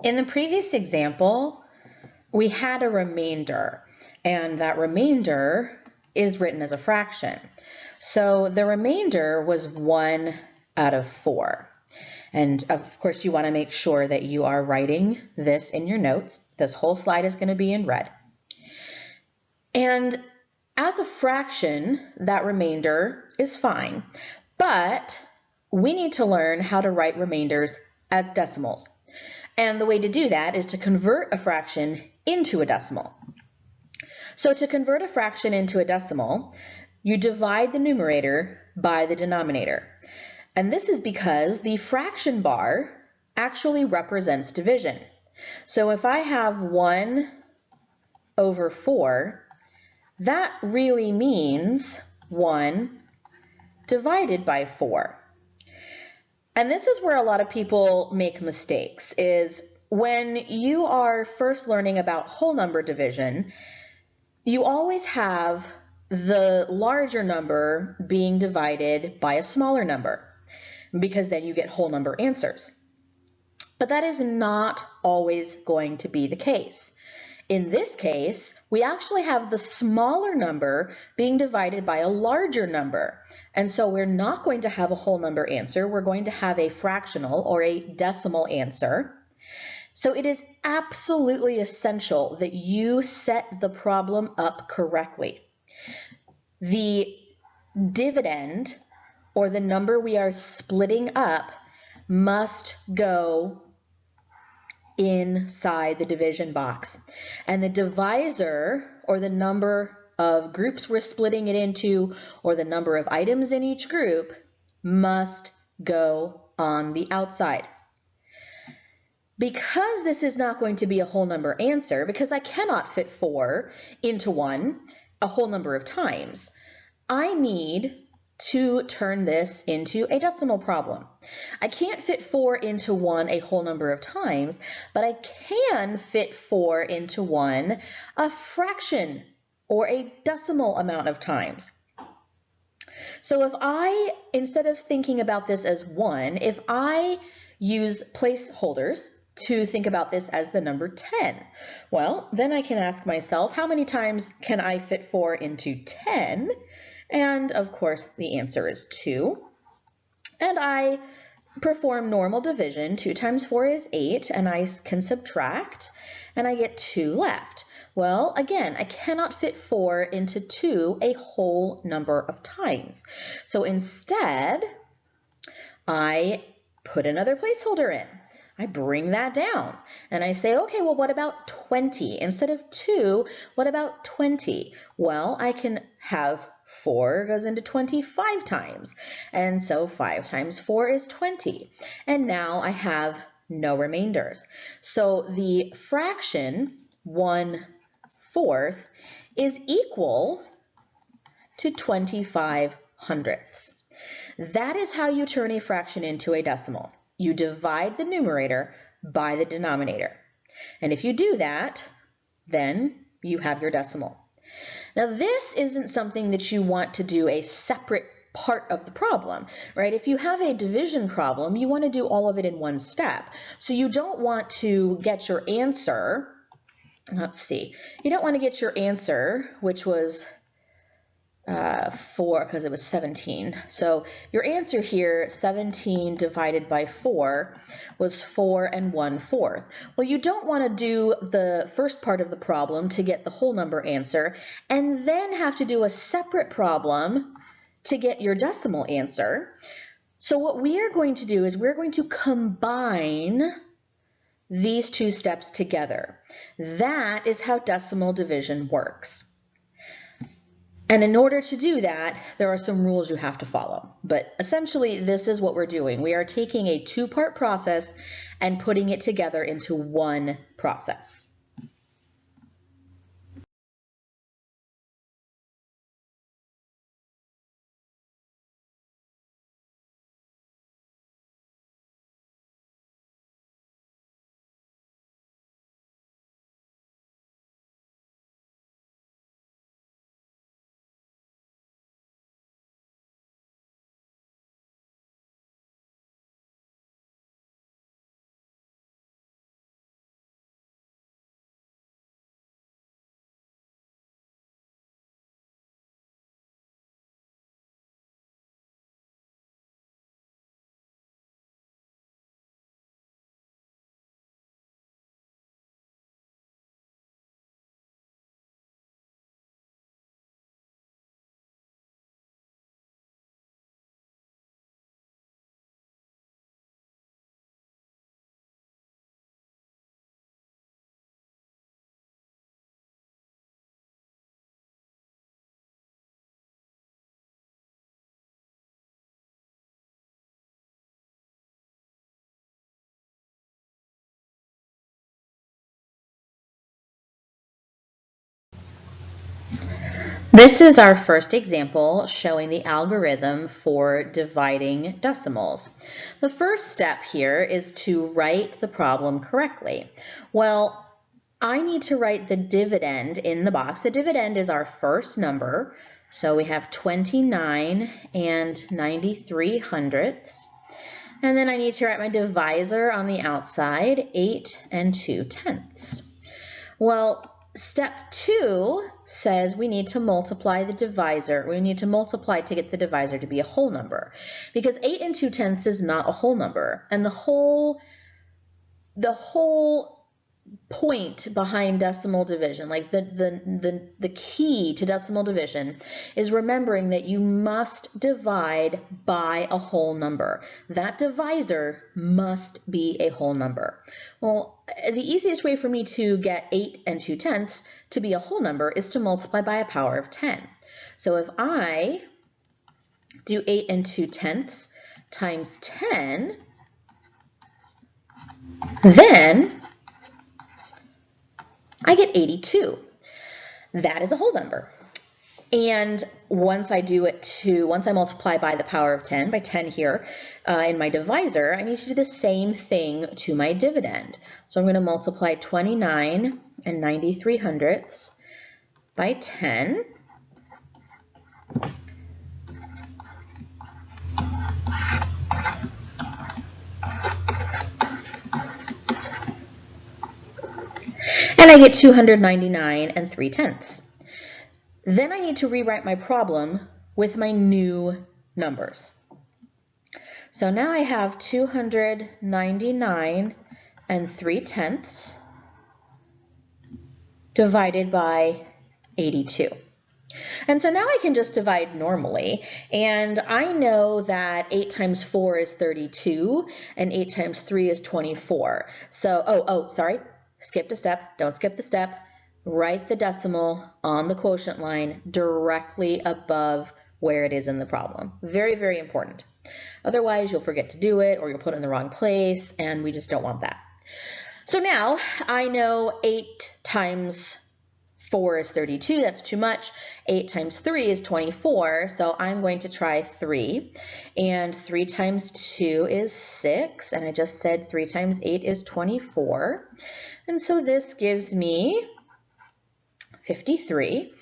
In the previous example, we had a remainder, and that remainder is written as a fraction. So the remainder was 1 out of 4. And of course, you want to make sure that you are writing this in your notes. This whole slide is going to be in red. And as a fraction, that remainder is fine, but we need to learn how to write remainders as decimals. And the way to do that is to convert a fraction into a decimal. So to convert a fraction into a decimal, you divide the numerator by the denominator. And this is because the fraction bar actually represents division. So if I have 1 over 4, that really means 1 divided by 4. And this is where a lot of people make mistakes, is when you are first learning about whole number division, you always have the larger number being divided by a smaller number, because then you get whole number answers. But that is not always going to be the case. In this case, we actually have the smaller number being divided by a larger number. And so we're not going to have a whole number answer. We're going to have a fractional or a decimal answer. So it is absolutely essential that you set the problem up correctly. The dividend, or the number we are splitting up, must go inside the division box. And the divisor, or the number of groups we're splitting it into, or the number of items in each group, must go on the outside. Because this is not going to be a whole number answer, because I cannot fit 4 into 1 a whole number of times, I need to turn this into a decimal problem. I can't fit 4 into 1 a whole number of times, but I can fit 4 into 1 a fraction or a decimal amount of times. So if I, instead of thinking about this as 1, if I use placeholders to think about this as the number 10, well, then I can ask myself, how many times can I fit 4 into 10? And of course, the answer is 2. And I perform normal division. 2 times 4 is 8, and I can subtract, and I get 2 left. Well, again, I cannot fit 4 into 2 a whole number of times. So instead, I put another placeholder in. I bring that down, and I say, okay, well, what about 20? Instead of 2, what about 20? Well, I can have 4 goes into 25 times, and so 5 times 4 is 20. And now I have no remainders. So the fraction 1/4 is equal to 25 hundredths. That is how you turn a fraction into a decimal. You divide the numerator by the denominator. And if you do that, then you have your decimal. Now, this isn't something that you want to do a separate part of the problem, right? If you have a division problem, you want to do all of it in one step. So you don't want to get your answer, let's see, you don't want to get your answer, which was 4, because it was 17. So your answer here, 17 divided by 4, was 4 1/4. Well, you don't want to do the first part of the problem to get the whole number answer, and then have to do a separate problem to get your decimal answer. So what we are going to do is we're going to combine these two steps together. That is how decimal division works. And in order to do that, there are some rules you have to follow. But essentially, this is what we're doing. We are taking a 2-part process and putting it together into one process. This is our first example showing the algorithm for dividing decimals. The first step here is to write the problem correctly. Well, I need to write the dividend in the box. The dividend is our first number, so we have 29 and 93 hundredths. And then I need to write my divisor on the outside, 8 and 2 tenths. Well, step 2 says we need to multiply the divisor. We need to multiply to get the divisor to be a whole number, because 8 and 2 tenths is not a whole number. And the whole point behind decimal division, like the key to decimal division, is remembering that you must divide by a whole number. That divisor must be a whole number. Well, the easiest way for me to get 8 and 2 tenths to be a whole number is to multiply by a power of 10. So if I do 8 and 2 tenths times 10, then I get 82. That is a whole number. And once I multiply by the power of 10, by 10 here in my divisor, I need to do the same thing to my dividend. So I'm going to multiply 29 and 93 hundredths by 10. And I get 299 and 3 tenths. Then I need to rewrite my problem with my new numbers. So now I have 299 and 3 tenths divided by 82. And so now I can just divide normally, and I know that 8 times 4 is 32, and 8 times 3 is 24. So, sorry, skipped a step, don't skip the step. Write the decimal on the quotient line directly above where it is in the problem. Very, very important. Otherwise, you'll forget to do it, or you'll put it in the wrong place, and we just don't want that. So now I know 8 times 4 is 32, that's too much. 8 times 3 is 24, so I'm going to try 3. And 3 times 2 is 6, and I just said 3 times 8 is 24. And so this gives me 53.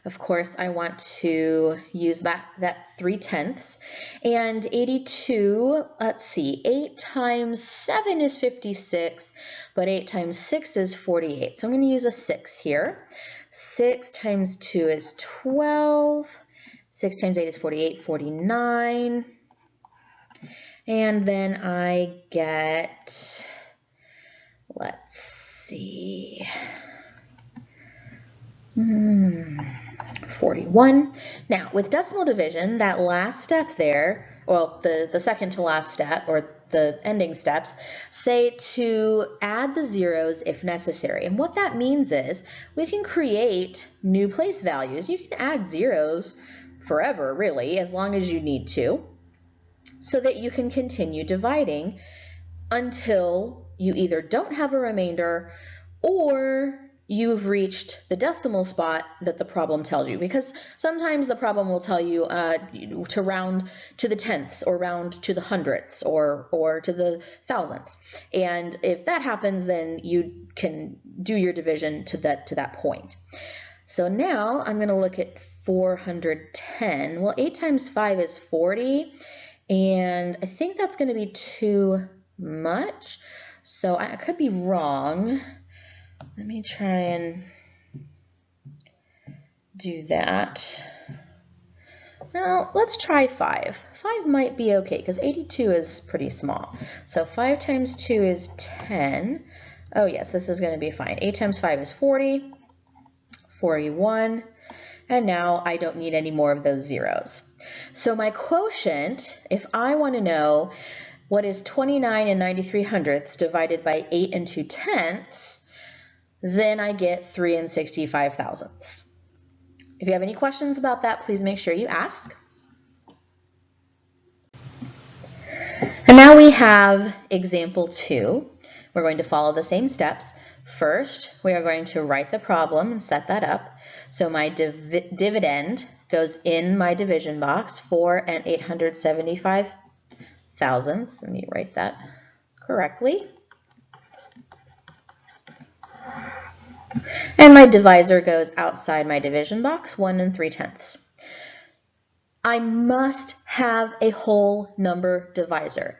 Of course, I want to use that 3 tenths. And 82, let's see, 8 times 7 is 56, but 8 times 6 is 48. So I'm going to use a 6 here. 6 times 2 is 12. 6 times 8 is 48, 49. And then I get, let's see, 41. Now, with decimal division, that last step there, well, the second to last step, or the ending steps, say to add the zeros if necessary. And what that means is we can create new place values. You can add zeros forever, really, as long as you need to, so that you can continue dividing until you either don't have a remainder or you've reached the decimal spot that the problem tells you, because sometimes the problem will tell you to round to the tenths, or round to the hundredths, or to the thousandths. And if that happens, then you can do your division to that point. So now I'm going to look at 410. Well, 8 times 5 is 40, and I think that's going to be too much. So I could be wrong. Let me try and do that. Well, let's try 5. 5 might be okay, because 82 is pretty small. So 5 times 2 is 10. Oh yes, this is going to be fine. 8 times 5 is 40, 41, and now I don't need any more of those zeros. So my quotient, if I want to know what is 29 and 93 hundredths divided by 8 and 2 tenths, then I get 3 and 65 thousandths. If you have any questions about that, please make sure you ask. And now we have example 2. We're going to follow the same steps. First, we are going to write the problem and set that up. So my dividend goes in my division box, 4 and 875 thousandths. Let me write that correctly. And my divisor goes outside my division box, 1 and 3/10. I must have a whole number divisor.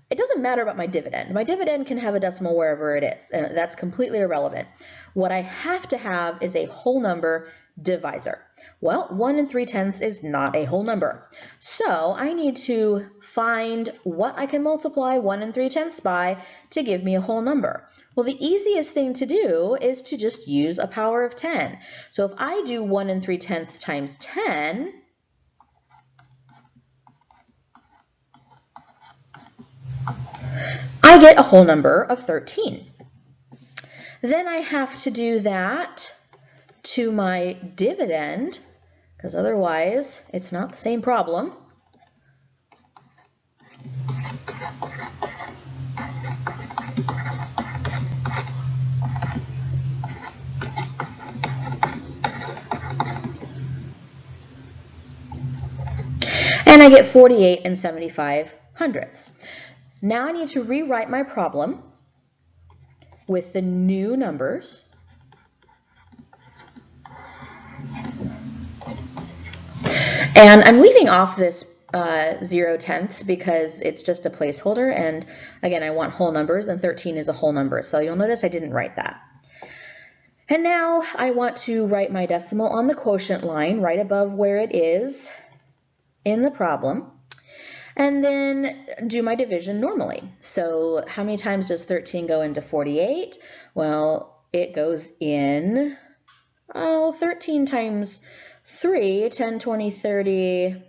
It doesn't matter about my dividend. My dividend can have a decimal wherever it is, and that's completely irrelevant. What I have to have is a whole number divisor. Well, 1 and 3/10 is not a whole number. So I need to find what I can multiply 1 and 3/10 by to give me a whole number. Well, the easiest thing to do is to just use a power of 10. So if I do 1 and 3/10 times 10, I get a whole number of 13. Then I have to do that to my dividend, because otherwise it's not the same problem. And I get 48 and 75 hundredths. Now I need to rewrite my problem with the new numbers. And I'm leaving off this 0/10 because it's just a placeholder, and again, I want whole numbers, and 13 is a whole number, so you'll notice I didn't write that. And now I want to write my decimal on the quotient line right above where it is in the problem, and then do my division normally. So how many times does 13 go into 48? Well, it goes in 13 times 3, 10, 20, 30,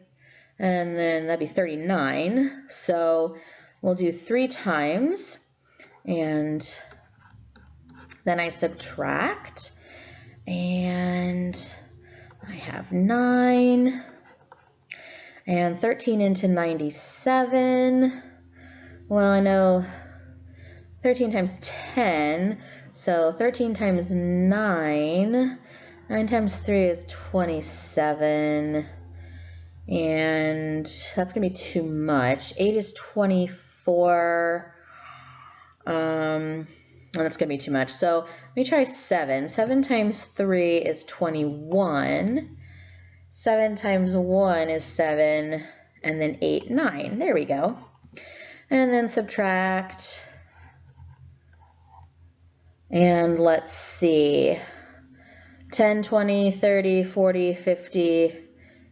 and then that'd be 39. So we'll do 3 times, and then I subtract, and I have 9, and 13 into 97. Well, I know 13 times 10, so 13 times 9, 9 times 3 is 27, and that's going to be too much. 8 is 24, that's going to be too much. So let me try 7. 7 times 3 is 21. 7 times 1 is 7, and then 8, 9. There we go. And then subtract. And let's see. 10, 20, 30, 40, 50,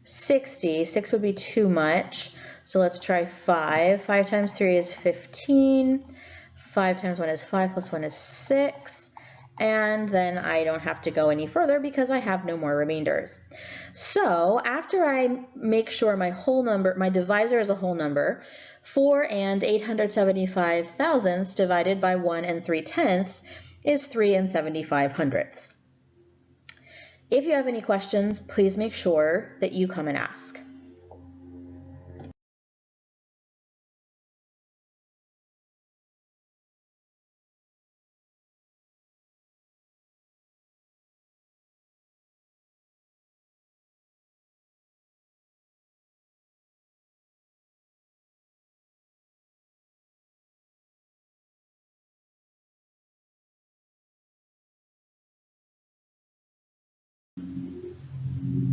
60. 6 would be too much. So let's try 5. 5 times 3 is 15. 5 times 1 is 5, plus 1 is 6. And then I don't have to go any further because I have no more remainders. So after I make sure my whole number, my divisor is a whole number, 4 and 875 thousandths divided by 1 and 3/10 is 3 and 75 hundredths. If you have any questions, please make sure that you come and ask.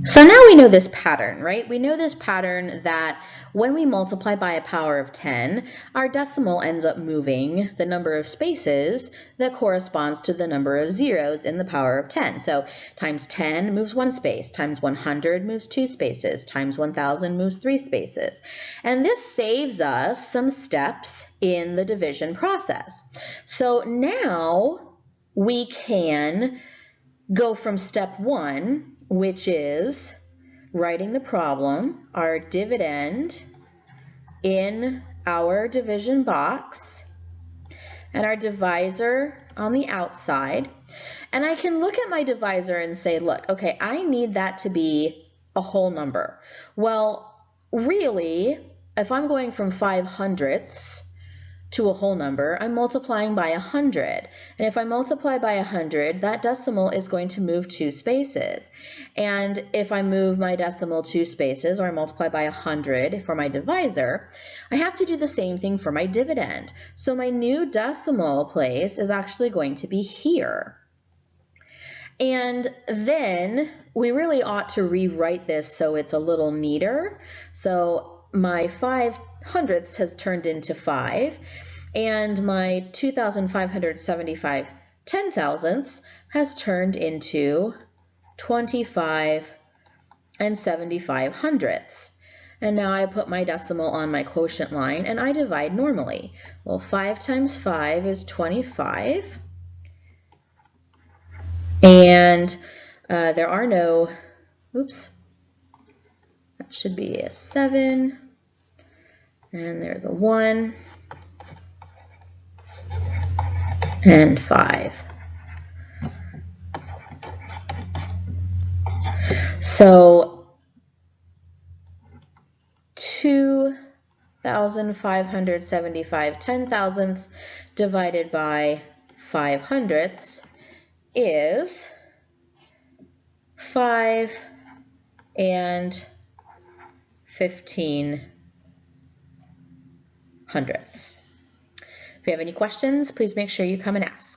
So now we know this pattern, right? We know this pattern that when we multiply by a power of 10, our decimal ends up moving the number of spaces that corresponds to the number of zeros in the power of 10. So times 10 moves 1 space, times 100 moves 2 spaces, times 1000 moves 3 spaces. And this saves us some steps in the division process. So now we can go from step 1, which is writing the problem, our dividend in our division box, and our divisor on the outside. And I can look at my divisor and say, look, okay, I need that to be a whole number. Well, really, if I'm going from 5 hundredths to a whole number, I'm multiplying by 100. And if I multiply by 100, that decimal is going to move 2 spaces. And if I move my decimal 2 spaces, or I multiply by 100 for my divisor, I have to do the same thing for my dividend. So my new decimal place is actually going to be here. And then we really ought to rewrite this so it's a little neater. So my 5/100ths has turned into 5, and my 2,575 10,000ths has turned into 25 and 75/100ths. And now I put my decimal on my quotient line and I divide normally. Well, 5 times 5 is 25. And there are no, oops, that should be a 7, and there's a 1, and 5. So 2,575 10,000ths divided by 5/100ths is 5 and 15/100ths. If you have any questions, please make sure you come and ask.